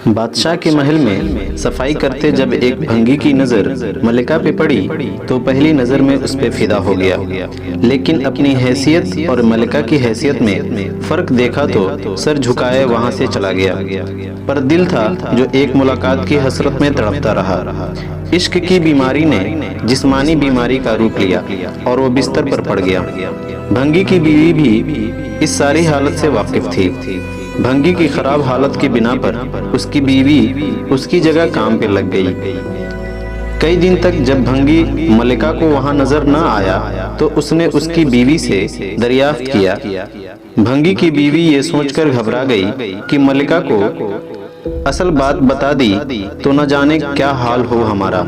بادشاہ کے محل میں صفائی کرتے جب ایک بھنگی کی نظر ملکہ پہ پڑی تو پہلی نظر میں اس پہ فدا ہو گیا، لیکن اپنی حیثیت اور ملکہ کی حیثیت میں فرق دیکھا تو سر جھکائے وہاں سے چلا گیا۔ پر دل تھا جو ایک ملاقات کی حسرت میں تڑپتا رہا۔ عشق کی بیماری نے جسمانی بیماری کا روپ لیا اور وہ بستر پر پڑ گیا۔ بھنگی کی بیوی بھی اس ساری حالت سے واقف تھی۔ بھنگی کی خراب حالت کی بنا پر اس کی بیوی اس کی جگہ کام پہ لگ گئی۔ کئی دن تک جب بھنگی ملکہ کو وہاں نظر نہ آیا تو اس نے اس کی بیوی سے دریافت کیا۔ بھنگی کی بیوی یہ سوچ کر گھبرا گئی کہ ملکہ کو اصل بات بتا دی تو نہ جانے کیا حال ہو ہمارا،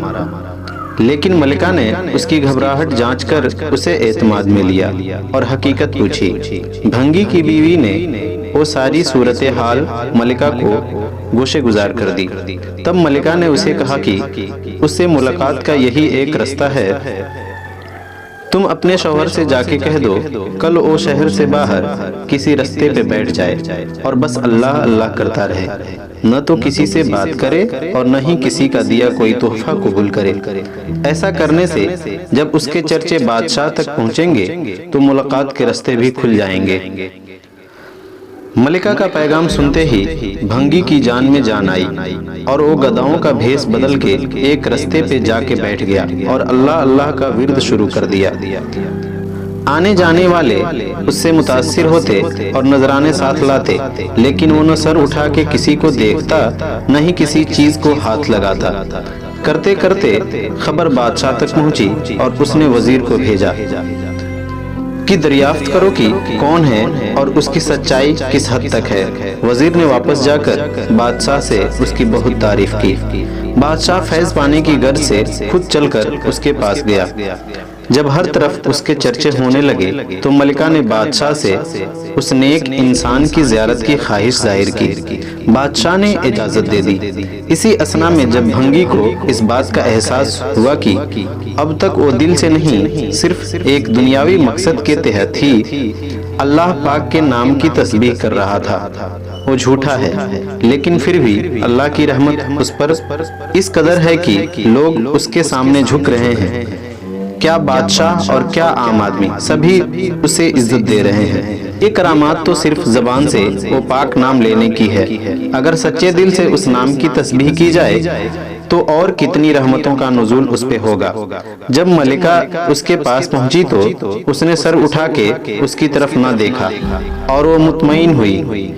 لیکن ملکہ نے اس کی گھبراہٹ جانچ کر اسے اعتماد میں لیا اور حقیقت پوچھی۔ بھنگی کی بیوی نے وہ ساری صورتحال ملکہ کو گوشے گزار کر دی۔ تب ملکہ نے اسے کہا کہ اس سے ملاقات کا یہی ایک رستہ ہے، تم اپنے شوہر سے جا کے کہہ دو کل وہ شہر سے باہر کسی رستے پہ بیٹھ جائے اور بس اللہ اللہ کرتا رہے، نہ تو کسی سے بات کرے اور نہ ہی کسی کا دیا کوئی تحفہ قبول کرے۔ ایسا کرنے سے جب اس کے چرچے بادشاہ تک پہنچیں گے تو ملاقات کے رستے بھی کھل جائیں گے۔ ملکہ کا پیغام سنتے ہی بھنگی کی جان میں جان آئی اور وہ گدھاؤں کا بھیس بدل کے ایک رستے پہ جا کے بیٹھ گیا اور اللہ اللہ کا ورد شروع کر دیا۔ آنے جانے والے اس سے متاثر ہوتے اور نذرانے ساتھ لاتے، لیکن وہ نہ سر اٹھا کے کسی کو دیکھتا نہ ہی کسی چیز کو ہاتھ لگاتا۔ کرتے کرتے خبر بادشاہ تک پہنچی اور اس نے وزیر کو بھیجا کہ دریافت کرو کہ کون ہے اور اس کی سچائی کس حد تک ہے۔ وزیر نے واپس جا کر بادشاہ سے اس کی بہت تعریف کی۔ بادشاہ فیض پانے کی غرض سے خود چل کر اس کے پاس گیا۔ جب ہر طرف اس کے چرچے ہونے لگے تو ملکہ نے بادشاہ سے اس نیک انسان کی زیارت کی خواہش ظاہر کی۔ بادشاہ نے اجازت دے دی۔ اسی اثنا میں جب بھنگی کو اس بات کا احساس ہوا کہ اب تک وہ دل سے نہیں صرف ایک دنیاوی مقصد کے تحت ہی اللہ پاک کے نام کی تسبیح کر رہا تھا، وہ جھوٹا ہے، لیکن پھر بھی اللہ کی رحمت اس پر اس قدر ہے کہ لوگ اس کے سامنے جھک رہے ہیں، کیا بادشاہ اور کیا عام آدمی سبھی اسے عزت دے رہے ہیں۔ یہ کرامات تو صرف زبان سے وہ پاک نام لینے کی ہے، اگر سچے دل سے اس نام کی تسبیح کی جائے تو اور کتنی رحمتوں کا نزول اس پہ ہوگا۔ جب ملکہ اس کے پاس پہنچی تو اس نے سر اٹھا کے اس کی طرف نہ دیکھا اور وہ مطمئن ہوئی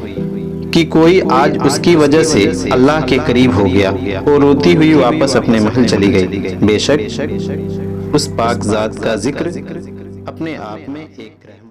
کہ کوئی آج اس کی وجہ سے اللہ کے قریب ہو گیا۔ وہ روتی ہوئی واپس اپنے محل چلی گئی۔ بے شک اس پاک ذات کا ذکر اپنے آپ میں ایک رحمت